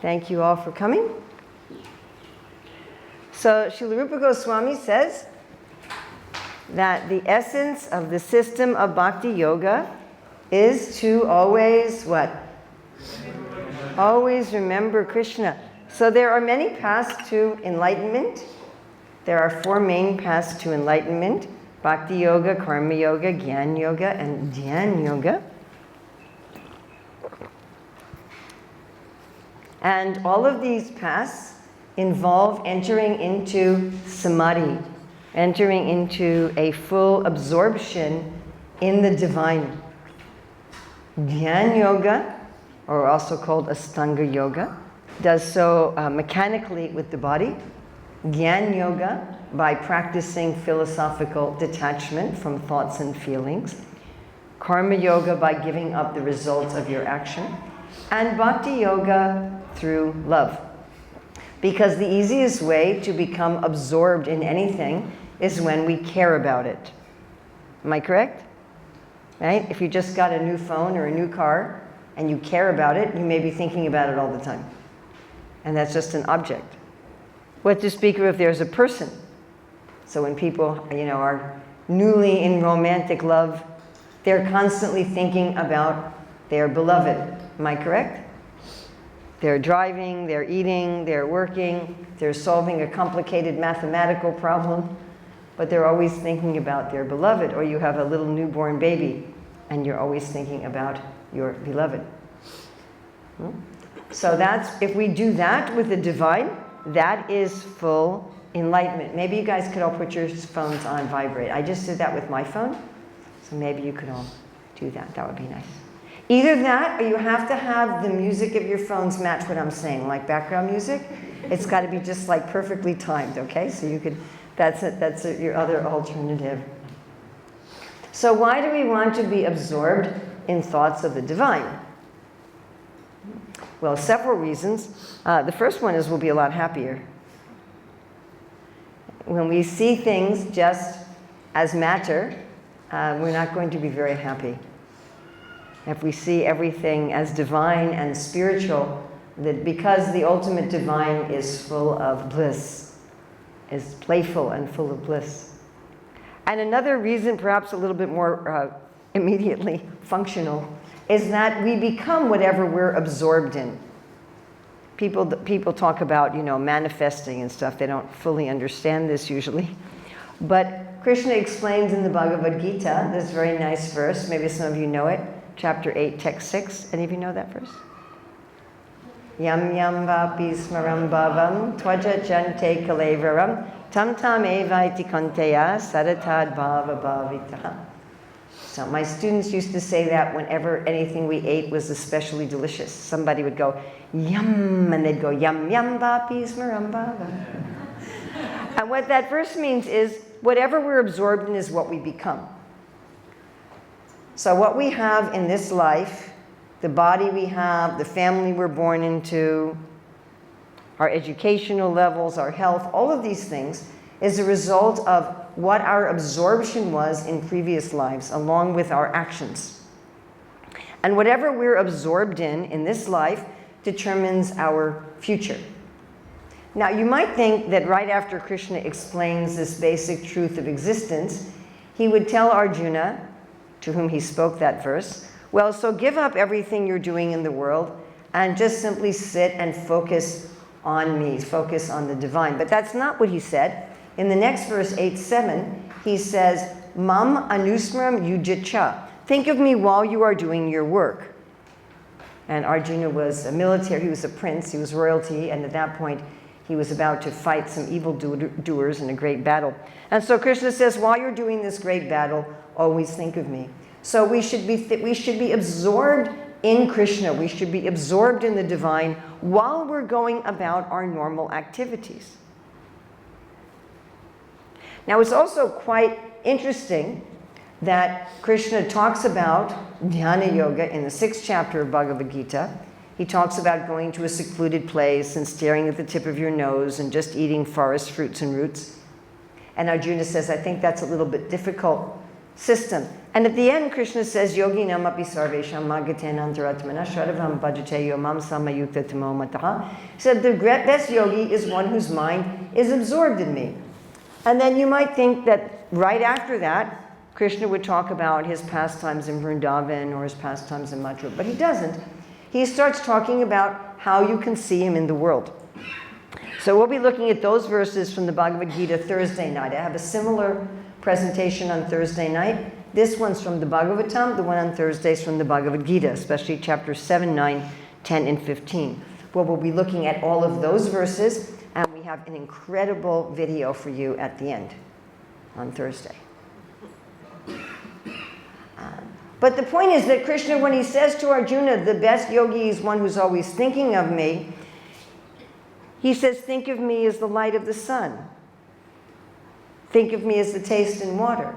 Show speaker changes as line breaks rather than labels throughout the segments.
Thank you all for coming. So Srila Rupa Goswami says that the essence of the system of Bhakti Yoga is to always what? Always remember Krishna. So there are many paths to enlightenment. There are 4 main paths to enlightenment: Bhakti Yoga, Karma Yoga, Jnana Yoga, and Dhyan Yoga. And all of these paths involve entering into samadhi, entering into a full absorption in the divine. Dhyan Yoga, or also called Astanga Yoga, does so mechanically with the body. Jnana Yoga, by practicing philosophical detachment from thoughts and feelings. Karma Yoga, by giving up the results of your action. And Bhakti Yoga through love. Because the easiest way to become absorbed in anything is when we care about it. Am I correct? Right? If you just got a new phone or a new car and you care about it, you may be thinking about it all the time. And that's just an object. What to speak of if there's a person? So when people, are newly in romantic love, they're constantly thinking about their beloved. Am I correct? They're driving, they're eating, they're working, they're solving a complicated mathematical problem, but they're always thinking about their beloved. Or you have a little newborn baby, and you're always thinking about your beloved. So that's, if we do that with the divine, that is full enlightenment. Maybe you guys could all put your phones on vibrate. I just did that with my phone, so maybe you could all do that. That would be nice. Either that, or you have to have the music of your phones match what I'm saying, like background music. It's got to be just like perfectly timed, okay? So you could, that's your other alternative. So why do we want to be absorbed in thoughts of the divine? Well, several reasons. The first one is we'll be a lot happier. When we see things just as matter, we're not going to be very happy. If we see everything as divine and spiritual, that because the ultimate divine is full of bliss, is playful and full of bliss. And another reason, perhaps a little bit more immediately functional, is that we become whatever we're absorbed in. People talk about, manifesting and stuff. They don't fully understand this usually. But Krishna explains in the Bhagavad Gita this very nice verse. Maybe some of you know it. Chapter 8, text 6. Any of you know that verse? Yam yam vapi smaram bhavam twaja jante kalevaram tam tam evaiti kanteya sadatad bhava bhavitaha. So my students used to say that whenever anything we ate was especially delicious. Somebody would go, yum, and they'd go, yum, yum, vapi smaram bhavam. And what that verse means is, whatever we're absorbed in is what we become. So what we have in this life, the body we have, the family we're born into, our educational levels, our health, all of these things is a result of what our absorption was in previous lives, along with our actions. And whatever we're absorbed in this life determines our future. Now, you might think that right after Krishna explains this basic truth of existence, he would tell Arjuna, to whom he spoke that verse, well, so give up everything you're doing in the world and just simply sit and focus on me, focus on the divine. But that's not what he said. In the next verse, 8:7, he says, Mam anusmaram yujicha. Think of me while you are doing your work. And Arjuna was a military, he was a prince, he was royalty, and at that point, he was about to fight some evildoers in a great battle. And so Krishna says, while you're doing this great battle, always think of me. So we should be absorbed in Krishna. We should be absorbed in the divine while we're going about our normal activities. Now, it's also quite interesting that Krishna talks about Dhyana Yoga in the 6th chapter of Bhagavad Gita. He talks about going to a secluded place and staring at the tip of your nose and just eating forest fruits and roots. And Arjuna says, I think that's a little bit difficult system. And at the end, Krishna says, Yogi namapi sarvesham magaten antaratmana shraddhavam bhajate yomam samayukta tamo mataha. He said, the best yogi is one whose mind is absorbed in me. And then you might think that right after that, Krishna would talk about his pastimes in Vrindavan or his pastimes in Mathura, but he doesn't. He starts talking about how you can see him in the world. So we'll be looking at those verses from the Bhagavad Gita Thursday night. I have a similar presentation on Thursday night. This one's from the Bhagavatam, the one on Thursday is from the Bhagavad Gita, especially chapters 7, 9, 10, and 15. Well, we'll be looking at all of those verses, and we have an incredible video for you at the end on Thursday. But the point is that Krishna, when he says to Arjuna, the best yogi is one who's always thinking of me, he says, think of me as the light of the sun. Think of me as the taste in water.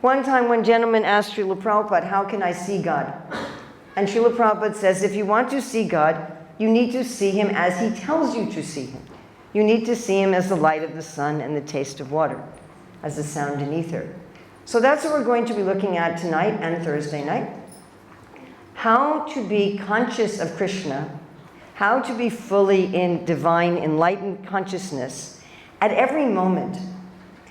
One time, one gentleman asked Srila Prabhupada, how can I see God? And Srila Prabhupada says, if you want to see God, you need to see him as he tells you to see him. You need to see him as the light of the sun and the taste of water, as the sound in ether. So that's what we're going to be looking at tonight and Thursday night. How to be conscious of Krishna, how to be fully in divine enlightened consciousness at every moment.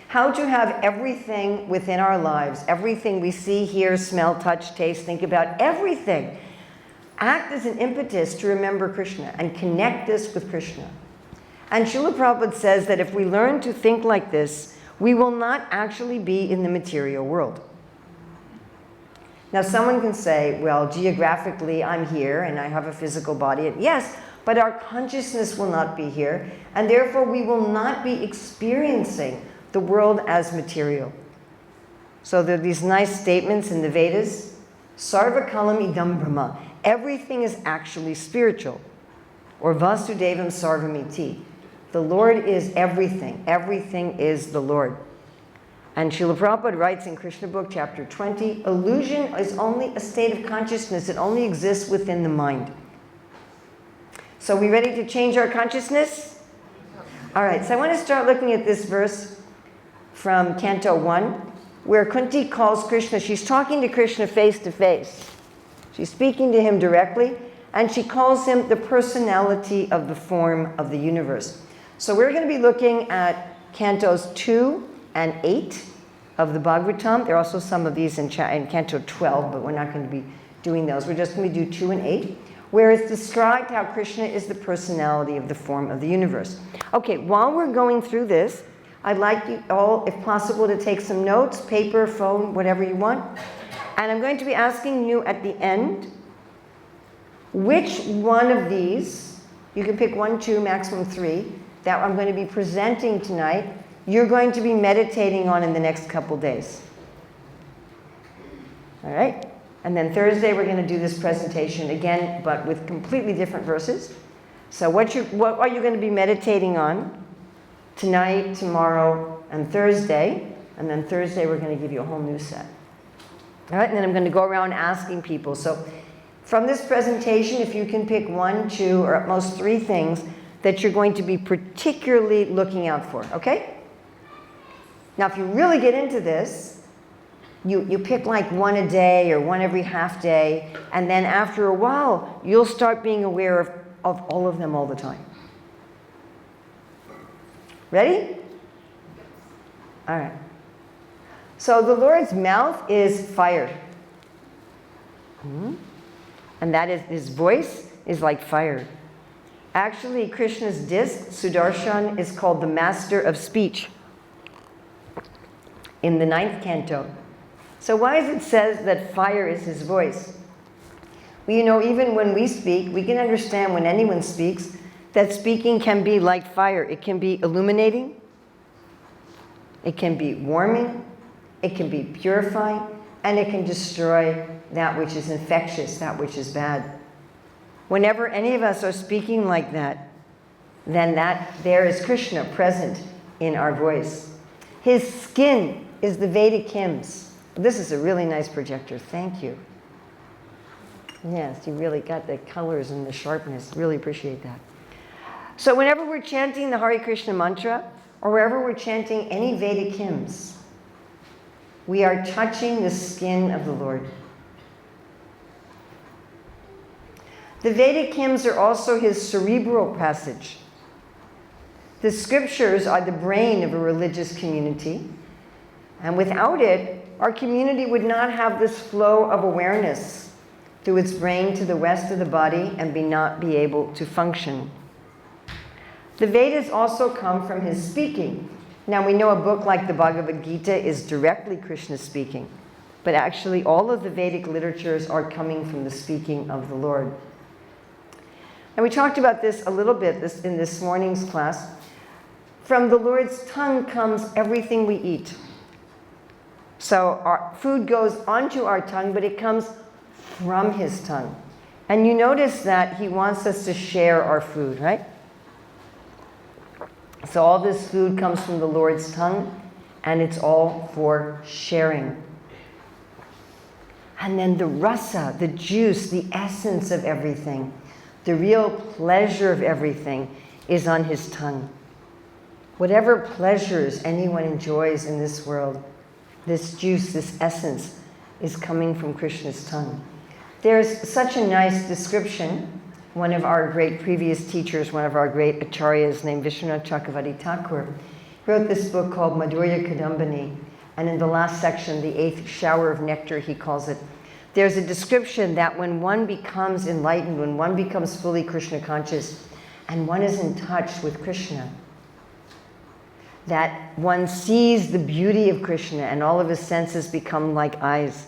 How to have everything within our lives, everything we see, hear, smell, touch, taste, think about, everything, act as an impetus to remember Krishna and connect us with Krishna. And Srila Prabhupada says that if we learn to think like this, we will not actually be in the material world. Now someone can say, well, geographically I'm here and I have a physical body. And yes, but our consciousness will not be here, and therefore we will not be experiencing the world as material. So there are these nice statements in the Vedas, Sarva kalam idam brahma. Everything is actually spiritual. Or Vasudevam sarvamiti. The Lord is everything. Everything is the Lord. And Srila Prabhupada writes in Krishna book, chapter 20, illusion is only a state of consciousness. It only exists within the mind. So we ready to change our consciousness? All right, so I want to start looking at this verse from Canto 1, where Kunti calls Krishna. She's talking to Krishna face to face. She's speaking to him directly, and she calls him the personality of the form of the universe. So we're going to be looking at Cantos 2 and 8 of the Bhagavatam. There are also some of these in Canto 12, but we're not going to be doing those. We're just going to do 2 and 8, where it's described how Krishna is the personality of the form of the universe. Okay, while we're going through this, I'd like you all, if possible, to take some notes, paper, phone, whatever you want. And I'm going to be asking you at the end, which one of these, you can pick 1, 2, maximum 3, that I'm going to be presenting tonight, you're going to be meditating on in the next couple days. All right? And then Thursday, we're going to do this presentation again, but with completely different verses. So what are you going to be meditating on tonight, tomorrow, and Thursday? And then Thursday, we're going to give you a whole new set. All right, and then I'm going to go around asking people. So from this presentation, if you can pick 1, 2, or at most 3 things that you're going to be particularly looking out for, okay? Now, if you really get into this, you pick like 1 a day or 1 every half day, and then after a while, you'll start being aware of all of them all the time. Ready? All right. So the Lord's mouth is fire. And that is, his voice is like fire. Actually, Krishna's disc, Sudarshan, is called the master of speech in the 9th canto. So why is it says that fire is his voice? Well, you know, even when we speak, we can understand when anyone speaks that speaking can be like fire. It can be illuminating. It can be warming. It can be purifying. And it can destroy that which is infectious, that which is bad. Whenever any of us are speaking like that, then there is Krishna present in our voice. His skin is the Vedic hymns. This is a really nice projector. Thank you. Yes, you really got the colors and the sharpness. Really appreciate that. So whenever we're chanting the Hare Krishna mantra, or wherever we're chanting any Vedic hymns, We are touching the skin of the Lord. The Vedic hymns are also his cerebral passage. The scriptures are the brain of a religious community, and without it, our community would not have this flow of awareness through its brain to the rest of the body and not be able to function. The Vedas also come from his speaking. Now we know a book like the Bhagavad Gita is directly Krishna speaking, but actually all of the Vedic literatures are coming from the speaking of the Lord. And we talked about this a little bit in this morning's class. From the Lord's tongue comes everything we eat. So our food goes onto our tongue, but it comes from his tongue. And you notice that he wants us to share our food, right? So all this food comes from the Lord's tongue, and it's all for sharing. And then the rasa, the juice, the essence of everything, the real pleasure of everything is on his tongue. Whatever pleasures anyone enjoys in this world, this juice, this essence, is coming from Krishna's tongue. There's such a nice description. One of our great previous teachers, one of our great acharyas named Vishwanath Chakravarti Thakur, wrote this book called Madhurya Kadambini. And in the last section, the 8th shower of nectar, he calls it, there's a description that when one becomes enlightened, when one becomes fully Krishna conscious, and one is in touch with Krishna, that one sees the beauty of Krishna and all of his senses become like eyes.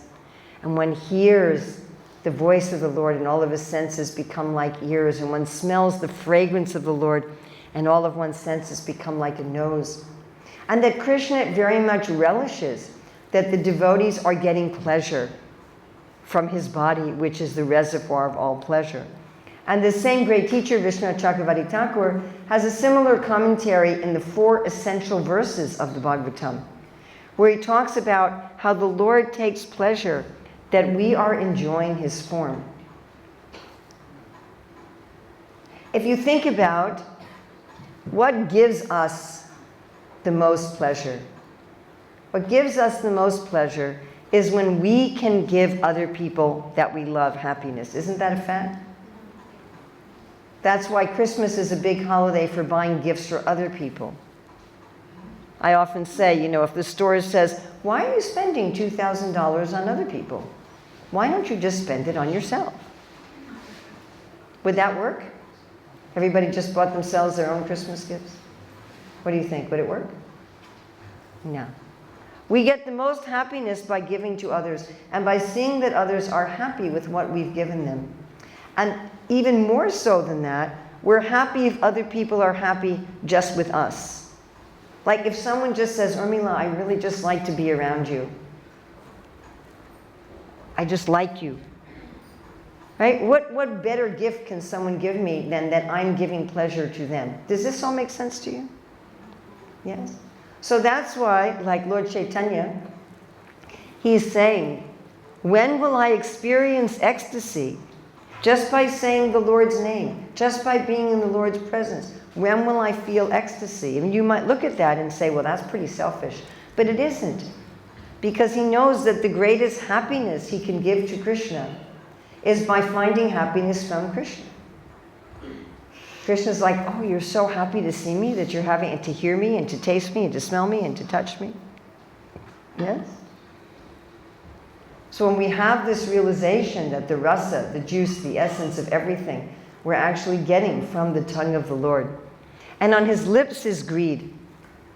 And one hears the voice of the Lord and all of his senses become like ears. And one smells the fragrance of the Lord and all of one's senses become like a nose. And that Krishna very much relishes that the devotees are getting pleasure from his body, which is the reservoir of all pleasure. And the same great teacher, Vishwanath Chakravarti Thakur, has a similar commentary in the 4 essential verses of the Bhagavatam, where he talks about how the Lord takes pleasure that we are enjoying his form. If you think about what gives us the most pleasure, what gives us the most pleasure is when we can give other people that we love happiness. Isn't that a fact? That's why Christmas is a big holiday for buying gifts for other people. I often say, if the store says, why are you spending $2,000 on other people? Why don't you just spend it on yourself? Would that work? Everybody just bought themselves their own Christmas gifts? What do you think? Would it work? No. We get the most happiness by giving to others and by seeing that others are happy with what we've given them. And even more so than that, we're happy if other people are happy just with us. Like if someone just says, Urmila, I really just like to be around you. I just like you. Right? What better gift can someone give me than that I'm giving pleasure to them? Does this all make sense to you? Yes? So that's why, like Lord Chaitanya, he's saying, when will I experience ecstasy? Just by saying the Lord's name, just by being in the Lord's presence, when will I feel ecstasy? And you might look at that and say, well, that's pretty selfish. But it isn't. Because he knows that the greatest happiness he can give to Krishna is by finding happiness from Krishna. Krishna's like, oh, you're so happy to see me that you're having to hear me and to taste me and to smell me and to touch me. Yes? So when we have this realization that the rasa, the juice, the essence of everything, we're actually getting from the tongue of the Lord. And on his lips is greed.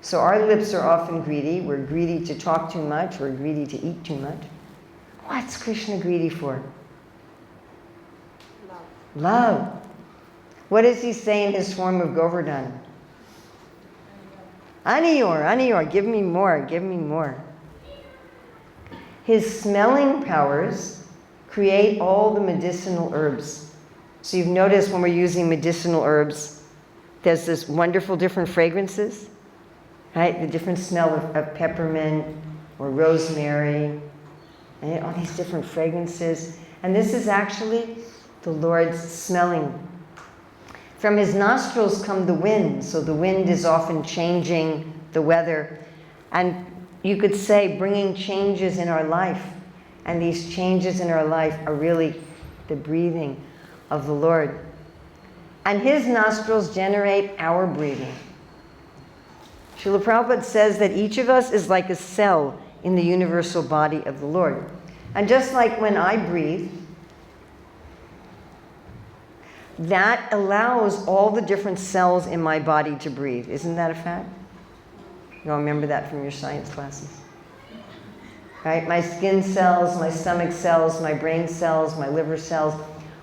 So our lips are often greedy. We're greedy to talk too much. We're greedy to eat too much. What's Krishna greedy for?
Love.
Love. What does he say in his form of Govardhan? Aniyor, Aniyor, give me more, give me more. His smelling powers create all the medicinal herbs. So you've noticed when we're using medicinal herbs, there's this wonderful different fragrances, right? The different smell of peppermint or rosemary, and all these different fragrances. And this is actually the Lord's smelling. From his nostrils come the wind, so the wind is often changing the weather. And you could say, bringing changes in our life. And these changes in our life are really the breathing of the Lord. And his nostrils generate our breathing. Srila Prabhupada says that each of us is like a cell in the universal body of the Lord. And just like when I breathe, that allows all the different cells in my body to breathe. Isn't that a fact? You all remember that from your science classes? Right? My skin cells, my stomach cells, my brain cells, my liver cells.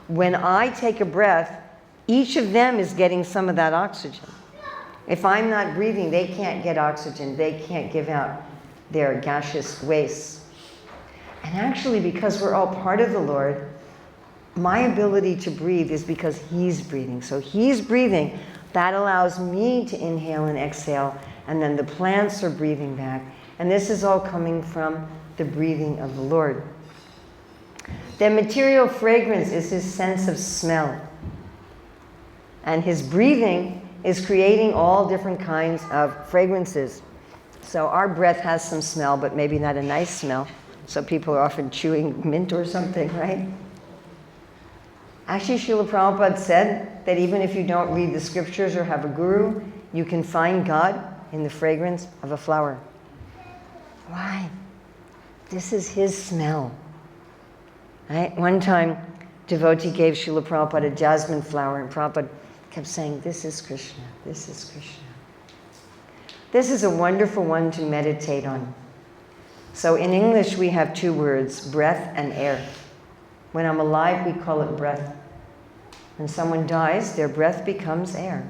When I take a breath, each of them is getting some of that oxygen. If I'm not breathing, they can't get oxygen. They can't give out their gaseous wastes. And actually, because we're all part of the Lord, my ability to breathe is because he's breathing. So he's breathing. That allows me to inhale and exhale, and then the plants are breathing back. And this is all coming from the breathing of the Lord. The material fragrance is his sense of smell. And his breathing is creating all different kinds of fragrances. So our breath has some smell, but maybe not a nice smell. So people are often chewing mint or something, right? Actually, Srila Prabhupada said that even if you don't read the scriptures or have a guru, you can find God in the fragrance of a flower. Why? This is his smell. Right? One time, devotee gave Srila Prabhupada a jasmine flower, and Prabhupada kept saying, "This is Krishna, this is Krishna." This is a wonderful one to meditate on. So in English, we have two words, breath and air. When I'm alive, we call it breath. When someone dies, their breath becomes air.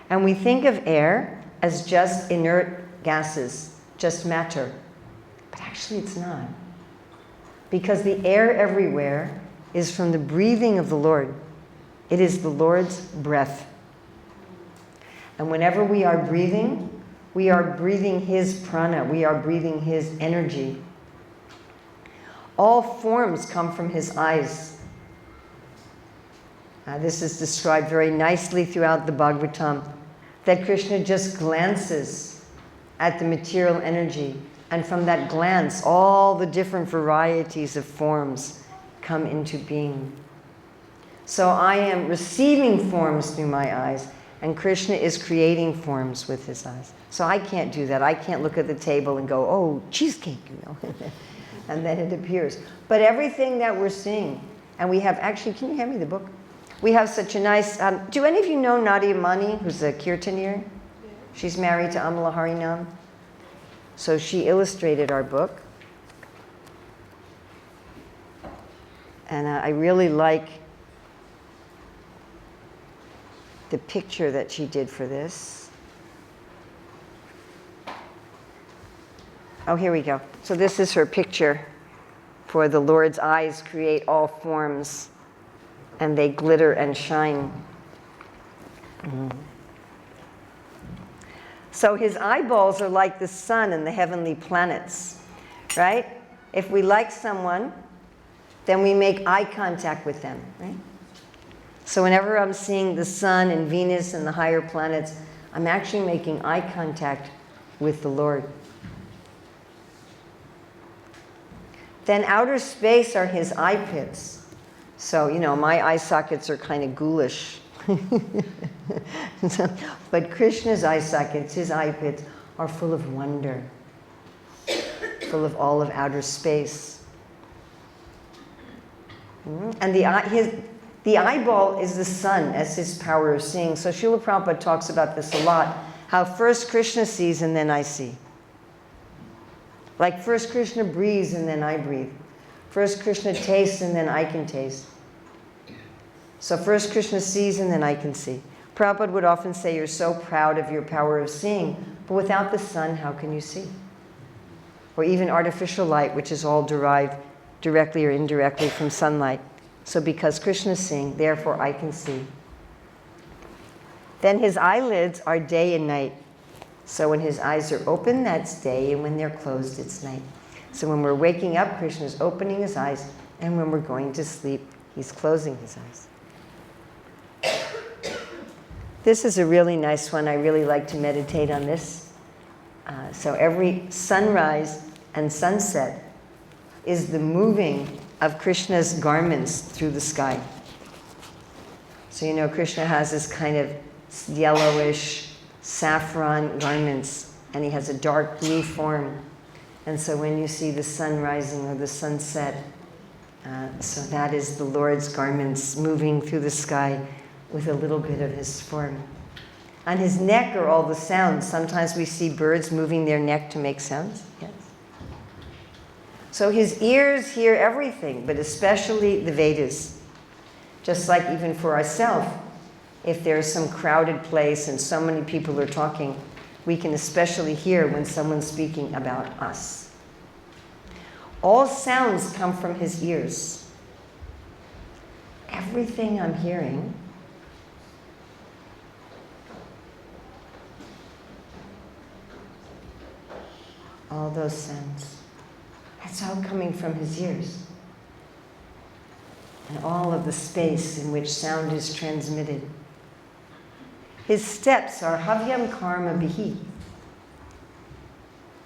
And we think of air as just inert gases, just matter. But actually it's not. Because the air everywhere is from the breathing of the Lord. It is the Lord's breath. And whenever we are breathing his prana, we are breathing his energy. All forms come from his eyes. This is described very nicely throughout the Bhagavatam, that Krishna just glances at the material energy, and from that glance, all the different varieties of forms come into being. So I am receiving forms through my eyes, and Krishna is creating forms with his eyes. So I can't do that. I can't look at the table and go, "Oh, cheesecake," you know. And then it appears. But everything that we're seeing, and we have, actually, can you hand me the book? We have such a nice, do any of you know Nadia Mani, who's a kirtanir? Yeah. She's married to Amala Harinam. So she illustrated our book. And I really like the picture that she did for this. Oh, here we go. So this is her picture for the Lord's eyes create all forms, and they glitter and shine. So his eyeballs are like the sun and the heavenly planets, right? If we like someone, then we make eye contact with them, right? So whenever I'm seeing the sun and Venus and the higher planets, I'm actually making eye contact with the Lord. Then outer space are his eye pits. So, you know, my eye sockets are kind of ghoulish. But Krishna's eye sockets, his eye pits, are full of wonder, full of all of outer space. And the eyeball is the sun as his power of seeing. So Srila Prabhupada talks about this a lot, how first Krishna sees and then I see. Like first Krishna breathes and then I breathe. First Krishna tastes and then I can taste. So first Krishna sees and then I can see. Prabhupada would often say, you're so proud of your power of seeing, but without the sun, how can you see? Or even artificial light, which is all derived directly or indirectly from sunlight. So because Krishna's seeing, therefore I can see. Then his eyelids are day and night. So when his eyes are open, that's day, and when they're closed, it's night. So when we're waking up, Krishna's opening his eyes, and when we're going to sleep, he's closing his eyes. This is a really nice one. I really like to meditate on this. So every sunrise and sunset is the moving of Krishna's garments through the sky. So you know Krishna has this kind of yellowish saffron garments, and he has a dark blue form. And so when you see the sun rising or the sunset, so that is the Lord's garments moving through the sky with a little bit of his form. On his neck are all the sounds. Sometimes we see birds moving their neck to make sounds. Yes. So his ears hear everything, but especially the Vedas. Just like even for ourselves, if there's some crowded place and so many people are talking, we can especially hear when someone's speaking about us. All sounds come from his ears. Everything I'm hearing all those sounds, that's all coming from his ears. And all of the space in which sound is transmitted. His steps are havyam karma bihi.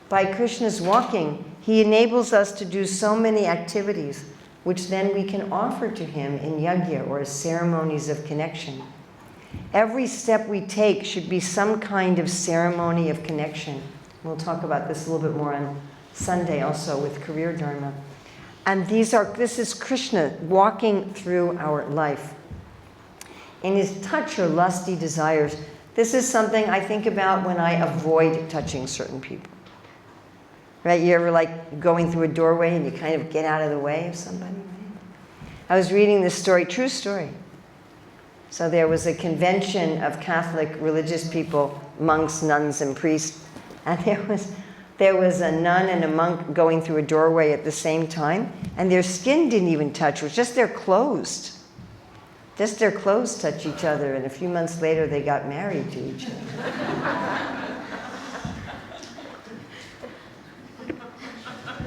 By Krishna's walking, he enables us to do so many activities which then we can offer to him in yajna or ceremonies of connection. Every step we take should be some kind of ceremony of connection. We'll talk about this a little bit more on Sunday also with Career Dharma. And this is Krishna walking through our life. In his touch or lusty desires, this is something I think about when I avoid touching certain people. Right? You ever like going through a doorway and you kind of get out of the way of somebody? I was reading this story, true story. So there was a convention of Catholic religious people, monks, nuns, and priests, and there was a nun and a monk going through a doorway at the same time, and their skin didn't even touch, it was just their clothes. Just their clothes touch each other, and a few months later they got married to each other.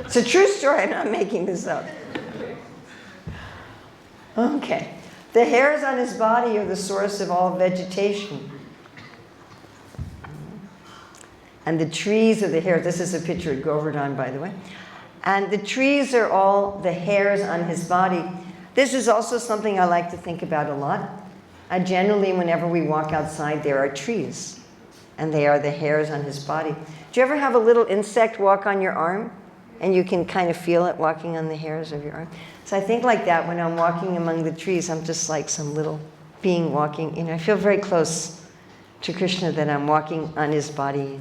It's a true story, I'm not making this up. Okay. The hairs on his body are the source of all vegetation. And the trees are the hairs. This is a picture of Govardhan, by the way. And the trees are all the hairs on his body. This is also something I like to think about a lot. Generally, whenever we walk outside, there are trees. And they are the hairs on his body. Do you ever have a little insect walk on your arm? And you can kind of feel it walking on the hairs of your arm. So I think like that when I'm walking among the trees, I'm just like some little being walking. You know, I feel very close to Krishna that I'm walking on his body.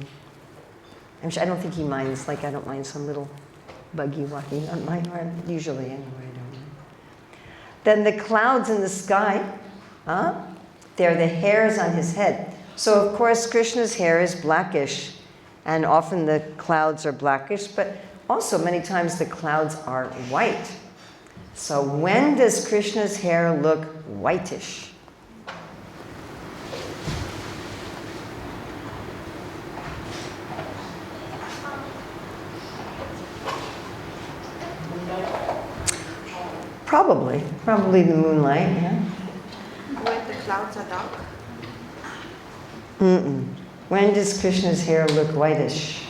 I don't think he minds, like I don't mind some little buggy walking on my arm, usually anyway, I don't mind. Then the clouds in the sky, they're the hairs on his head. So of course Krishna's hair is blackish, and often the clouds are blackish, but also many times the clouds are white. So when does Krishna's hair look whitish? Probably the moonlight, yeah.
When the clouds are dark?
When does Krishna's hair look whitish?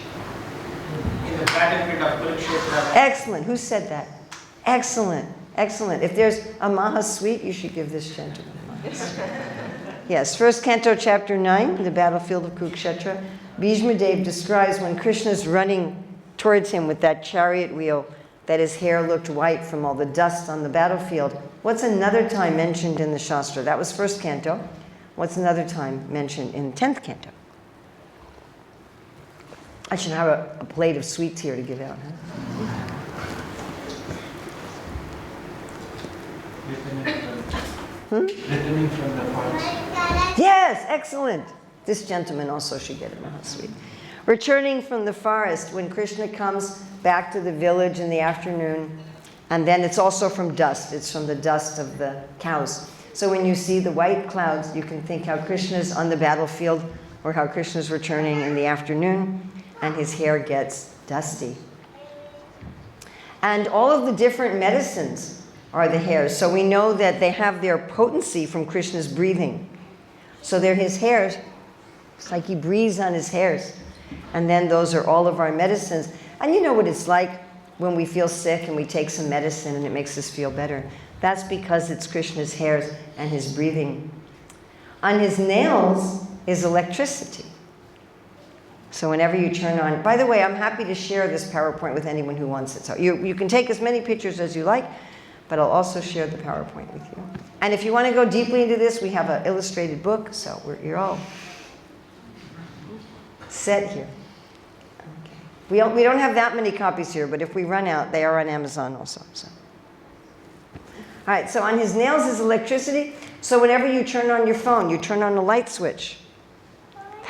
In the battlefield of Kurukshetra.
Excellent. Who said that? Excellent. Excellent. If there's a Mahasweet, you should give this gentleman a Mahasweet. Yes, first canto, chapter 9, the battlefield of Kurukshetra. Bhishmadev describes when Krishna's running towards him with that chariot wheel, that his hair looked white from all the dust on the battlefield. What's another time mentioned in the Shastra? That was first canto. What's another time mentioned in 10th canto? I should have a plate of sweets here to give out.
Returning from the forest.
Yes, excellent. This gentleman also should get a Mahasweet. Returning from the forest, when Krishna comes back to the village in the afternoon, and then it's also from dust. It's from the dust of the cows. So when you see the white clouds, you can think how Krishna's on the battlefield or how Krishna's returning in the afternoon, and his hair gets dusty. And all of the different medicines are the hairs. So we know that they have their potency from Krishna's breathing. So they're his hairs. It's like he breathes on his hairs. And then those are all of our medicines. And you know what it's like when we feel sick and we take some medicine and it makes us feel better. That's because it's Krishna's hairs and his breathing. On his nails is electricity. So whenever you turn on, by the way, I'm happy to share this PowerPoint with anyone who wants it. So you can take as many pictures as you like, but I'll also share the PowerPoint with you. And if you want to go deeply into this, we have an illustrated book, so you're all set here. Okay. We don't have that many copies here, but if we run out, they are on Amazon also. So. All right, so on his nails is electricity. So whenever you turn on your phone, you turn on the light switch.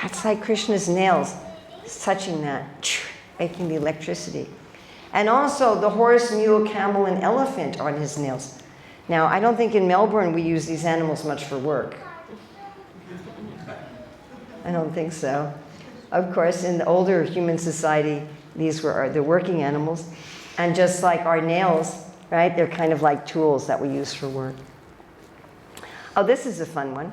That's like Krishna's nails. It's touching that, making the electricity. And also the horse, mule, camel, and elephant are on his nails. Now, I don't think in Melbourne we use these animals much for work. I don't think so. Of course, in the older human society, these were the working animals. And just like our nails, right, they're kind of like tools that we use for work. Oh, this is a fun one.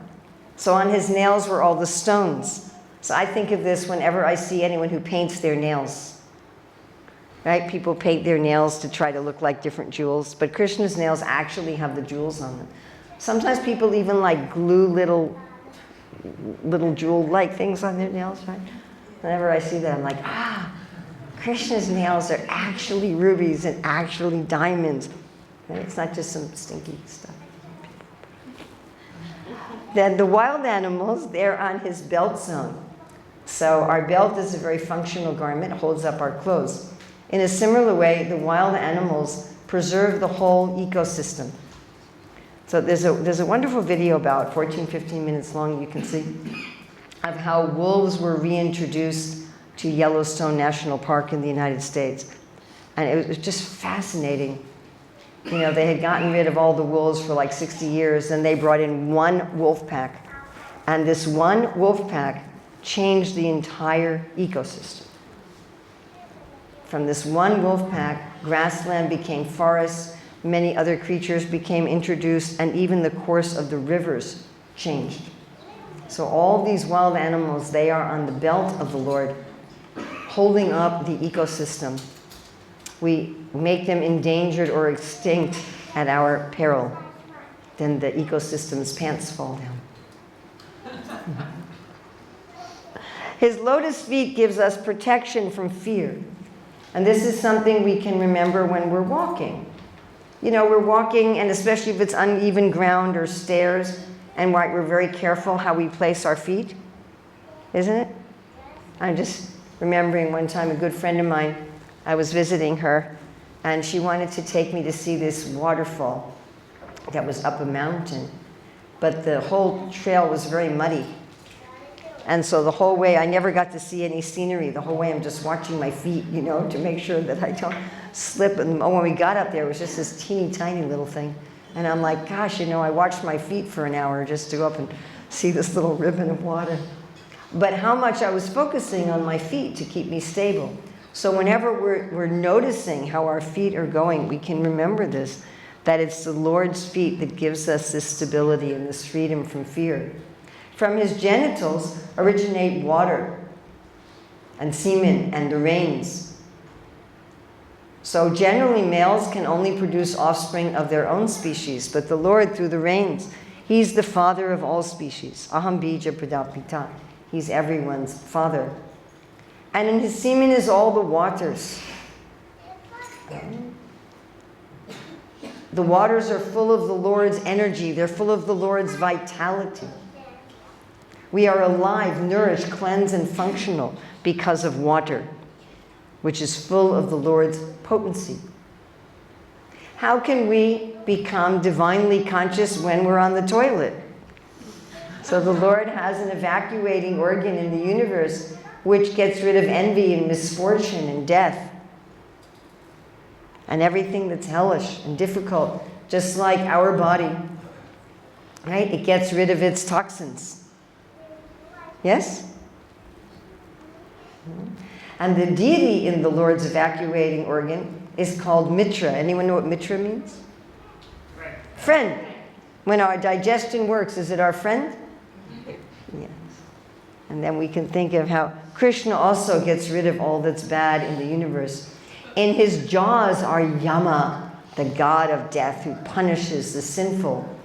So on his nails were all the stones. So I think of this whenever I see anyone who paints their nails. Right? People paint their nails to try to look like different jewels, but Krishna's nails actually have the jewels on them. Sometimes people even like glue little jewel-like things on their nails, right? Whenever I see that, I'm like, Krishna's nails are actually rubies and actually diamonds. Right? It's not just some stinky stuff. Then the wild animals, they're on his belt zone. So our belt is a very functional garment, holds up our clothes. In a similar way, the wild animals preserve the whole ecosystem. So there's a wonderful video about 14, 15 minutes long, you can see, of how wolves were reintroduced to Yellowstone National Park in the United States. And it was just fascinating. You know, they had gotten rid of all the wolves for like 60 years, and they brought in one wolf pack. And this one wolf pack changed the entire ecosystem. From this one wolf pack, grassland became forest, many other creatures became introduced, and even the course of the rivers changed. So all these wild animals, they are on the belt of the Lord, holding up the ecosystem. We make them endangered or extinct at our peril. Then the ecosystem's pants fall down. His lotus feet gives us protection from fear. And this is something we can remember when we're walking. You know, we're walking, and especially if it's uneven ground or stairs, and we're very careful how we place our feet, isn't it? I'm just remembering one time a good friend of mine, I was visiting her, and she wanted to take me to see this waterfall that was up a mountain. But the whole trail was very muddy. And so the whole way, I never got to see any scenery. The whole way, I'm just watching my feet, you know, to make sure that I don't slip. And when we got up there, it was just this teeny tiny little thing. And I'm like, gosh, you know, I watched my feet for an hour just to go up and see this little ribbon of water. But how much I was focusing on my feet to keep me stable. So whenever we're noticing how our feet are going, we can remember this, that it's the Lord's feet that gives us this stability and this freedom from fear. From his genitals originate water and semen and the rains. So generally males can only produce offspring of their own species, but the Lord through the rains, he's the father of all species. Aham bija pradapita. He's everyone's father. And in his semen is all the waters. The waters are full of the Lord's energy. They're full of the Lord's vitality. We are alive, nourished, cleansed, and functional because of water, which is full of the Lord's potency. How can we become divinely conscious when we're on the toilet? So the Lord has an evacuating organ in the universe which gets rid of envy and misfortune and death and everything that's hellish and difficult, just like our body, right? It gets rid of its toxins. Yes? And the deity in the Lord's evacuating organ is called Mitra. Anyone know what Mitra means? Friend. When our digestion works, is it our friend? Yes. And then we can think of how Krishna also gets rid of all that's bad in the universe. In his jaws are Yama, the god of death, who punishes the sinful.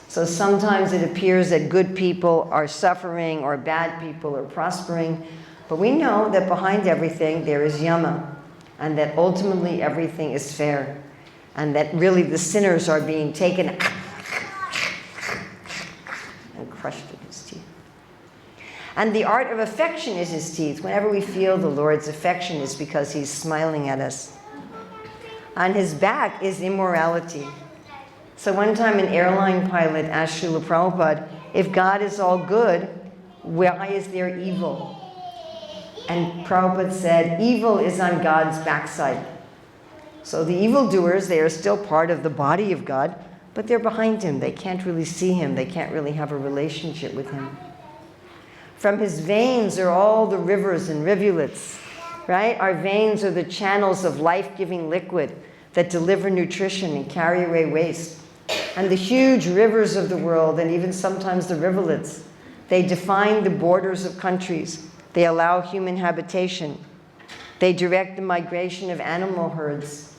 So sometimes it appears that good people are suffering or bad people are prospering, but we know that behind everything there is Yama, and that ultimately everything is fair, and that really the sinners are being taken and crushed in his teeth. And the art of affection is his teeth. Whenever we feel the Lord's affection, it's because he's smiling at us. On his back is immorality. So one time an airline pilot asked Srila Prabhupada, if God is all good, why is there evil? And Prabhupada said, evil is on God's backside. So the evildoers, they are still part of the body of God, but they're behind him. They can't really see him. They can't really have a relationship with him. From his veins are all the rivers and rivulets, right? Our veins are the channels of life-giving liquid that deliver nutrition and carry away waste. And the huge rivers of the world, and even sometimes the rivulets, they define the borders of countries. They allow human habitation. They direct the migration of animal herds.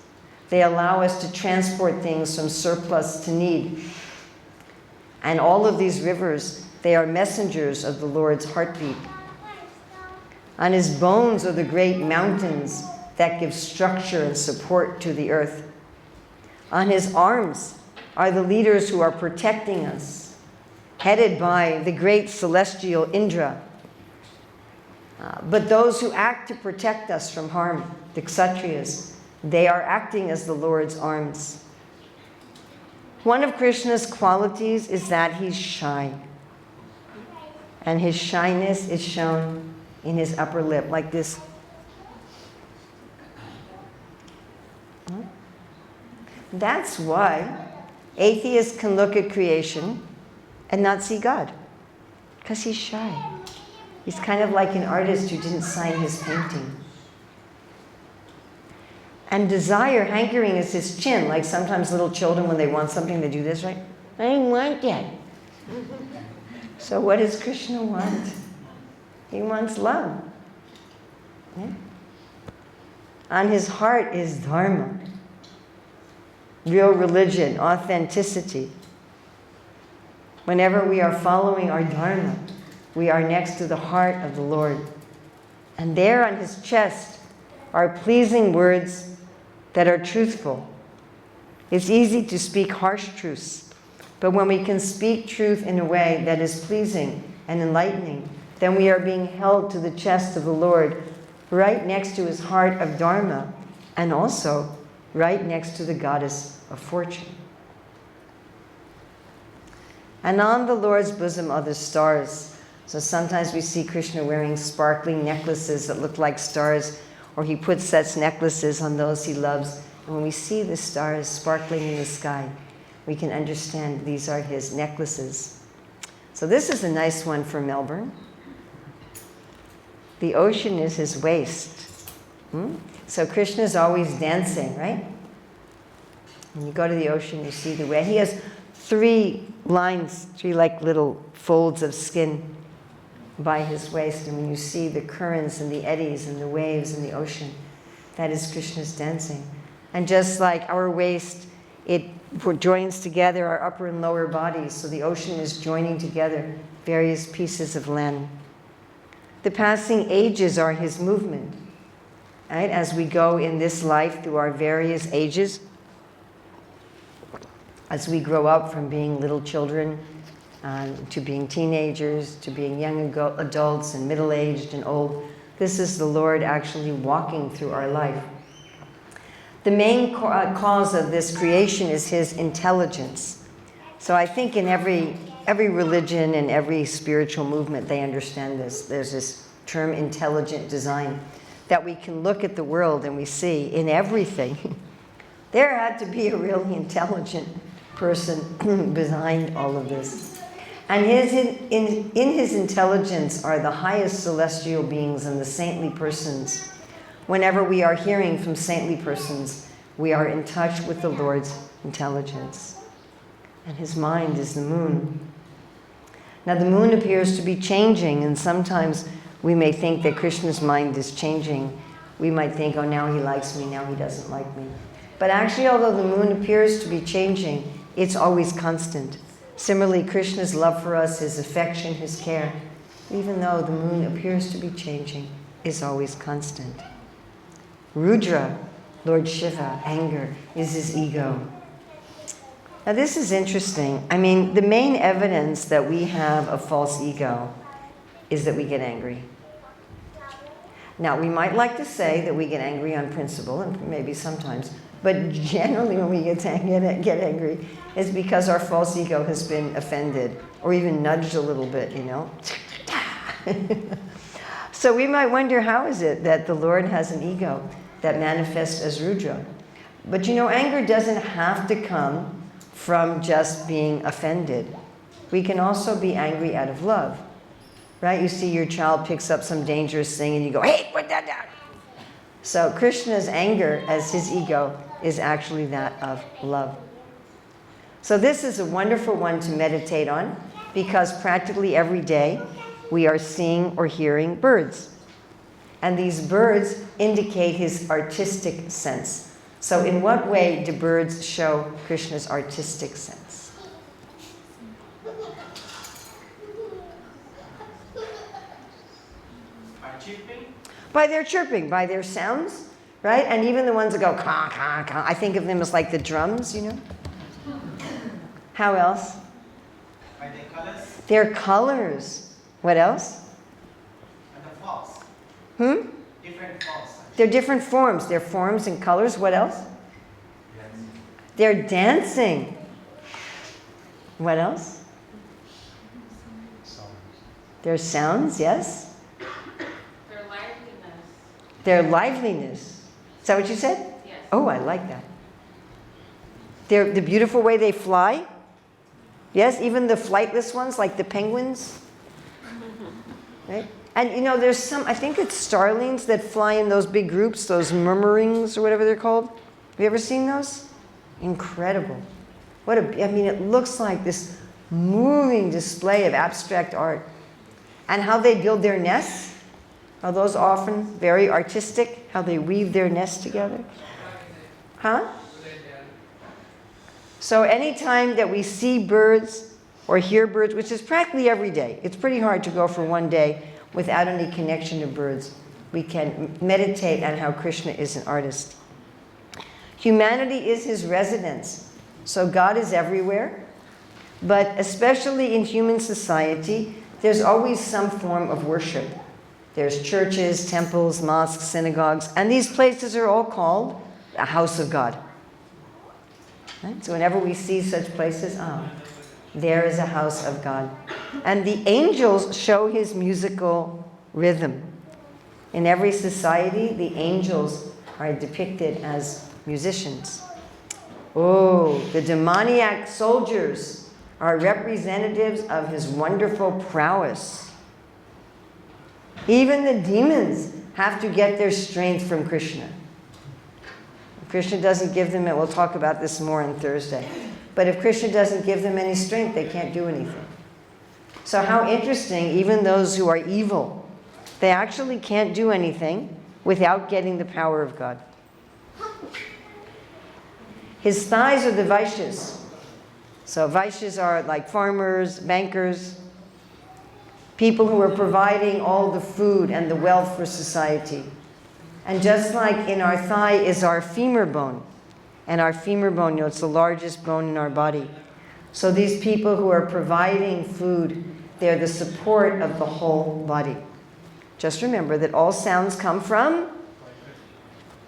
They allow us to transport things from surplus to need. And all of these rivers, they are messengers of the Lord's heartbeat. On his bones are the great mountains that give structure and support to the earth. On his arms are the leaders who are protecting us, headed by the great celestial Indra. But those who act to protect us from harm, the Kshatriyas, they are acting as the Lord's arms. One of Krishna's qualities is that he's shy. And his shyness is shown in his upper lip, like this. That's why atheists can look at creation and not see God, because he's shy. He's kind of like an artist who didn't sign his painting. And desire, hankering, is his chin. Like sometimes little children, when they want something, they do this, right? I want that. So what does Krishna want? He wants love. Yeah? On his heart is dharma, real religion, authenticity. Whenever we are following our dharma, we are next to the heart of the Lord. And there on his chest are pleasing words that are truthful. It's easy to speak harsh truths, but when we can speak truth in a way that is pleasing and enlightening, then we are being held to the chest of the Lord, right next to his heart of Dharma, and also right next to the goddess of fortune. And on the Lord's bosom are the stars. So sometimes we see Krishna wearing sparkling necklaces that look like stars, or he puts such necklaces on those he loves. And when we see the stars sparkling in the sky, we can understand these are his necklaces. So this is a nice one for Melbourne. The ocean is his waist. So Krishna is always dancing, right? When you go to the ocean, you see the way. He has three lines, three like little folds of skin by his waist. And when you see the currents and the eddies and the waves in the ocean, that is Krishna's dancing. And just like our waist, it joins together our upper and lower bodies. So the ocean is joining together various pieces of land. The passing ages are his movement, right? As we go in this life through our various ages, as we grow up from being little children to being teenagers, to being young adults and middle-aged and old, this is the Lord actually walking through our life. The main cause of this creation is his intelligence. So I think in every religion and every spiritual movement, they understand this. There's this term intelligent design, that we can look at the world and we see in everything, there had to be a really intelligent person behind all of this. And in his intelligence are the highest celestial beings and the saintly persons. Whenever we are hearing from saintly persons, we are in touch with the Lord's intelligence. And his mind is the moon. Now the moon appears to be changing, and sometimes we may think that Krishna's mind is changing. We might think, oh, now he likes me, now he doesn't like me. But actually, although the moon appears to be changing, it's always constant. Similarly, Krishna's love for us, his affection, his care, even though the moon appears to be changing, is always constant. Rudra, Lord Shiva, anger, is his ego. Now this is interesting. I mean, the main evidence that we have of false ego is that we get angry. Now, we might like to say that we get angry on principle, and maybe sometimes, but generally when we get angry, it's because our false ego has been offended, or even nudged a little bit, you know. So we might wonder, how is it that the Lord has an ego that manifests as Rudra? But you know, anger doesn't have to come from just being offended. We can also be angry out of love, right? You see your child picks up some dangerous thing and you go, hey, put that down. So Krishna's anger as his ego is actually that of love. So this is a wonderful one to meditate on, because practically every day we are seeing or hearing birds. And these birds indicate his artistic sense. So in what way do birds show Krishna's artistic sense?
By chirping?
By their chirping, by their sounds, right? And even the ones that go caw, caw, caw, I think of them as like the drums, you know? How else?
By their colors?
Their colors. What else?
And the forms. Different forms.
They're different forms. They're forms and colors. What else?
Yes.
They're dancing. What else?
Sounds.
Their sounds, yes?
Their liveliness.
Their liveliness. Is that what you said?
Yes.
Oh, I like that. The beautiful way they fly. Yes, even the flightless ones, like the penguins. Right? And you know, there's some, I think it's starlings that fly in those big groups, those murmurings or whatever they're called. Have you ever seen those? Incredible. I mean, it looks like this moving display of abstract art. And how they build their nests. Are those often very artistic? How they weave their nests together? Huh? So anytime that we see birds or hear birds, which is practically every day, it's pretty hard to go for one day without any connection to birds. We can meditate on how Krishna is an artist. Humanity is his residence. So God is everywhere. But especially in human society, there's always some form of worship. There's churches, temples, mosques, synagogues, and these places are all called a house of God. Right? So whenever we see such places, there is a house of God. And the angels show his musical rhythm. In every society, the angels are depicted as musicians. Oh, the demoniac soldiers are representatives of his wonderful prowess. Even the demons have to get their strength from Krishna. Krishna doesn't give them it. We'll talk about this more on Thursday. But if Krishna doesn't give them any strength, they can't do anything. So how interesting, even those who are evil, they actually can't do anything without getting the power of God. His thighs are the Vaishyas. So Vaishyas are like farmers, bankers, people who are providing all the food and the wealth for society. And just like in our thigh is our femur bone. And our femur bone, you know, it's the largest bone in our body. So these people who are providing food, they're the support of the whole body. Just remember that all sounds come from?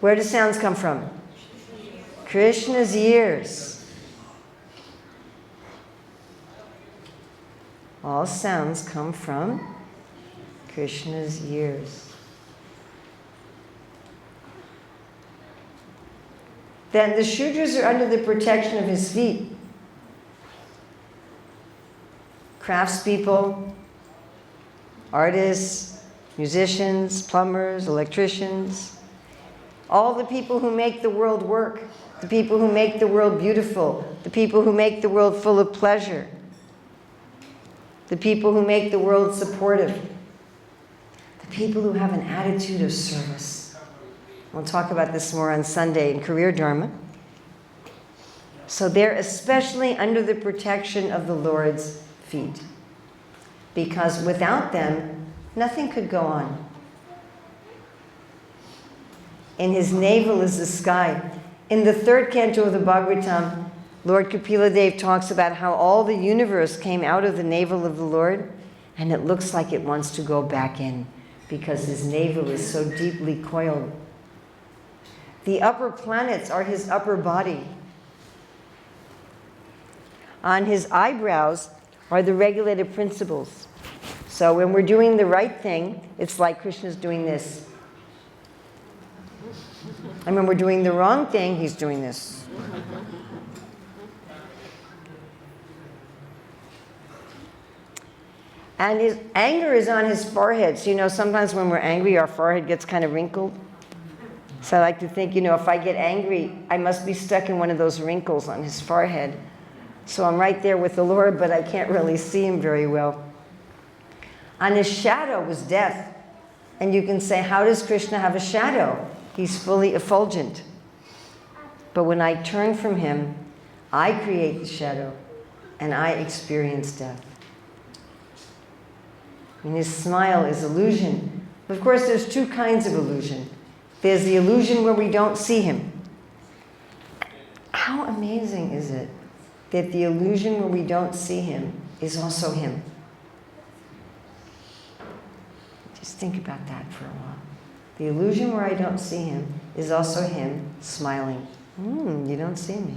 Where do sounds come from? Krishna's ears. All sounds come from Krishna's ears. Then the Shudras are under the protection of his feet. Craftspeople, artists, musicians, plumbers, electricians, all the people who make the world work, the people who make the world beautiful, the people who make the world full of pleasure, the people who make the world supportive, the people who have an attitude of service. We'll talk about this more on Sunday in Career Dharma. So they're especially under the protection of the Lord's feet, because without them, nothing could go on. In his navel is the sky. In the third canto of the Bhagavatam, Lord Kapila Dev talks about how all the universe came out of the navel of the Lord, and it looks like it wants to go back in because his navel is so deeply coiled. The upper planets are his upper body. On his eyebrows are the regulative principles. So when we're doing the right thing, it's like Krishna's doing this. And when we're doing the wrong thing, he's doing this. And his anger is on his forehead. So, you know, sometimes when we're angry, our forehead gets kind of wrinkled. So I like to think, you know, if I get angry, I must be stuck in one of those wrinkles on his forehead. So I'm right there with the Lord, but I can't really see him very well. On his shadow was death. And you can say, how does Krishna have a shadow? He's fully effulgent. But when I turn from him, I create the shadow, and I experience death. And his smile is illusion. Of course, there's two kinds of illusion. There's the illusion where we don't see him. How amazing is it that the illusion where we don't see him is also him? Just think about that for a while. The illusion where I don't see him is also him smiling. You don't see me.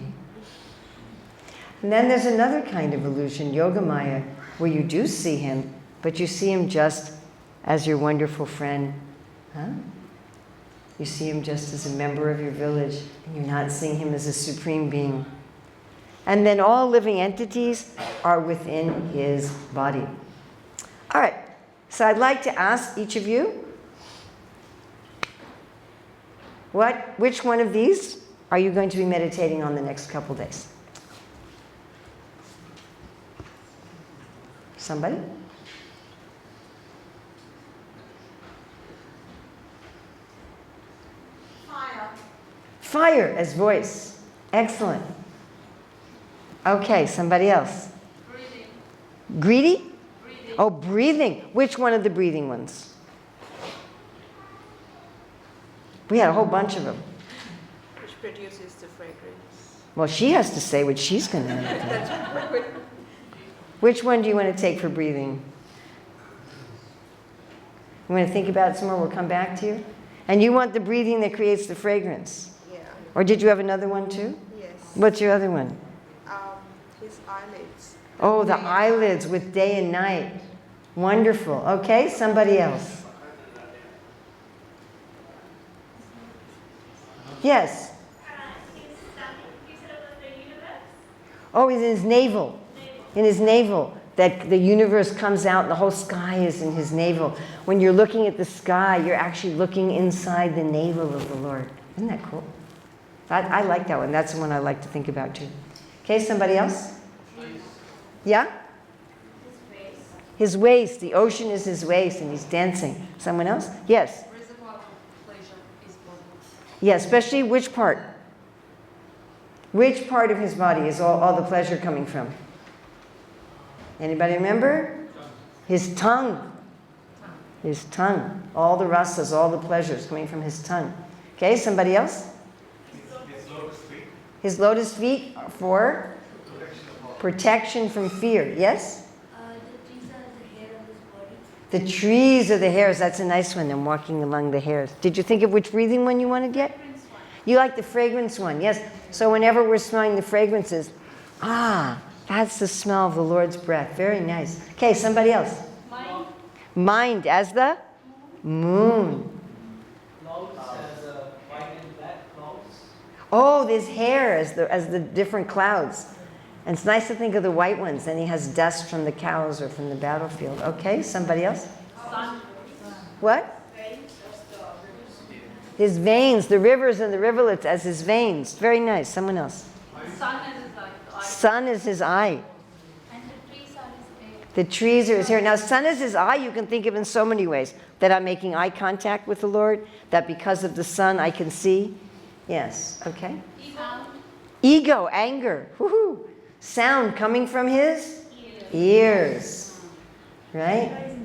And then there's another kind of illusion, Yogamaya, where you do see him, but you see him just as your wonderful friend. You see him just as a member of your village, and you're not seeing him as a supreme being. And then all living entities are within his body. All right, so I'd like to ask each of you, which one of these are you going to be meditating on the next couple days? Somebody?
Fire.
Fire as voice. Excellent. Okay, somebody else.
Breathing.
Greedy?
Breathing.
Oh, breathing. Which one of the breathing ones? We had a whole bunch of them.
Which produces the fragrance.
Well, she has to say what she's going to do. Which one do you want to take for breathing? You want to think about it some more? We'll come back to you. And you want the breathing that creates the fragrance?
Yeah.
Or did you have another one too?
Yes.
What's your other one?
His eyelids.
Oh, the eyelids with day and night. Wonderful. Okay, somebody else. Yes. Oh, he's in his navel. In his navel. That the universe comes out and the whole sky is in his navel. When you're looking at the sky, you're actually looking inside the navel of the Lord. Isn't that cool? I like that one. That's the one I like to think about too. Okay, somebody else? Yeah? His waist. The ocean is his waist and he's dancing. Someone else? Yes?
Reservoir of pleasure is body.
Yeah, especially which part? Which part of his body is all the pleasure coming from? Anybody remember? His tongue. His tongue. All the rasas, all the pleasures coming from his tongue. Okay, somebody else?
His lotus feet.
His lotus feet are for protection from fear. Yes?
The trees are the hair of his body.
The trees are the hairs. That's a nice one. I'm walking along the hairs. Did you think of which breathing one you wanted yet? You like the fragrance one, yes. So whenever we're smelling the fragrances, that's the smell of the Lord's breath. Very nice. Okay, somebody else.
Mind.
Mind as the moon.
Clouds as white and black clouds.
Oh, there's hair as the different clouds. And it's nice to think of the white ones. Then he has dust from the cows or from the battlefield. Okay, somebody else?
Sun.
What? His veins, the rivers and the rivulets as his veins. Very nice. Someone else.
Sun is his eye.
Sun is his eye.
And the trees are his hair.
The trees are his hair. Now, sun is his eye. You can think of in so many ways. That I'm making eye contact with the Lord. That because of the sun, I can see. Yes, okay. Ego, anger. Woohoo. Sound coming from his ears. Right?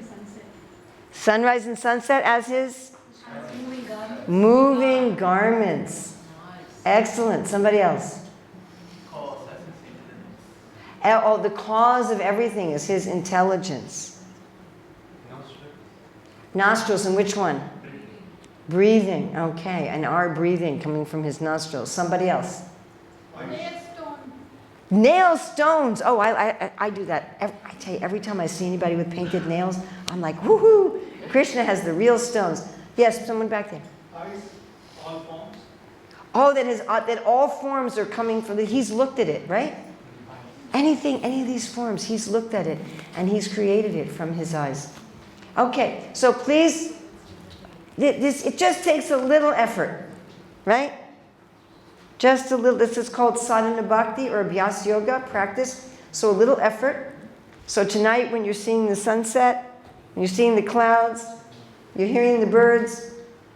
Sunrise and sunset as his moving garments. Excellent. Somebody else. Oh, the cause of everything is his intelligence. Nostrils, and which one? Breathing. Okay, and our breathing coming from his nostrils. Somebody else. Nail stones. Oh, I do that. I tell you, every time I see anybody with painted nails, I'm like, woohoo! Krishna has the real stones. Yes, someone back there.
All forms.
Oh, that all forms are coming from he's looked at it, right? Anything, any of these forms, he's looked at it and he's created it from his eyes. Okay, so please, it just takes a little effort, right? Just a little. This is called sadhana bhakti or abhyas yoga practice. So a little effort. So tonight when you're seeing the sunset, when you're seeing the clouds, you're hearing the birds,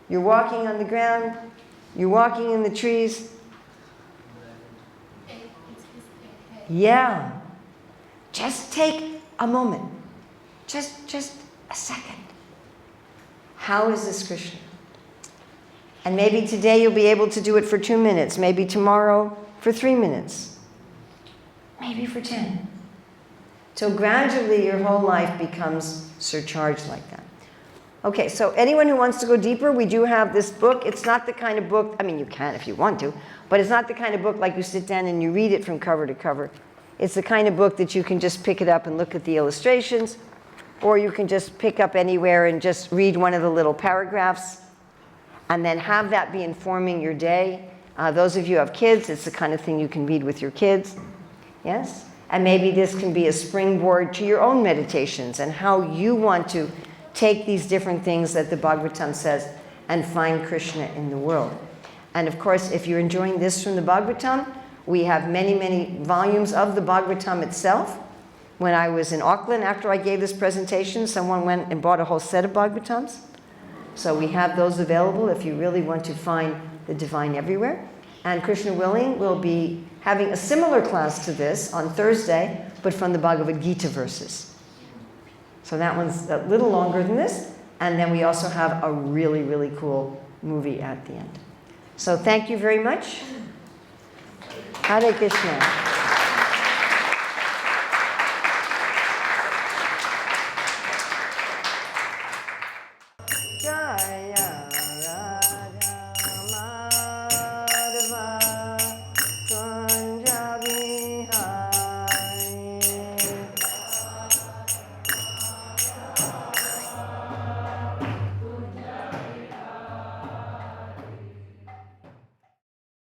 you're walking on the ground, you're walking in the trees. Yeah. Just take a moment. Just a second. How is this Krishna? And maybe today you'll be able to do it for 2 minutes. Maybe tomorrow for 3 minutes. Maybe for 10. Till gradually your whole life becomes surcharged like that. Okay, so anyone who wants to go deeper, we do have this book. It's not the kind of book, I mean, you can if you want to, but it's not the kind of book like you sit down and you read it from cover to cover. It's the kind of book that you can just pick it up and look at the illustrations, or you can just pick up anywhere and just read one of the little paragraphs, and then have that be informing your day. Those of you who have kids, it's the kind of thing you can read with your kids. Yes? And maybe this can be a springboard to your own meditations and how you want to take these different things that the Bhagavatam says and find Krishna in the world. And of course, if you're enjoying this from the Bhagavatam, we have many, many volumes of the Bhagavatam itself. When I was in Auckland, after I gave this presentation, someone went and bought a whole set of Bhagavatams. So we have those available if you really want to find the divine everywhere. And Krishna willing, we'll be having a similar class to this on Thursday, but from the Bhagavad Gita verses. So that one's a little longer than this. And then we also have a really, really cool movie at the end. So thank you very much. Hare Krishna.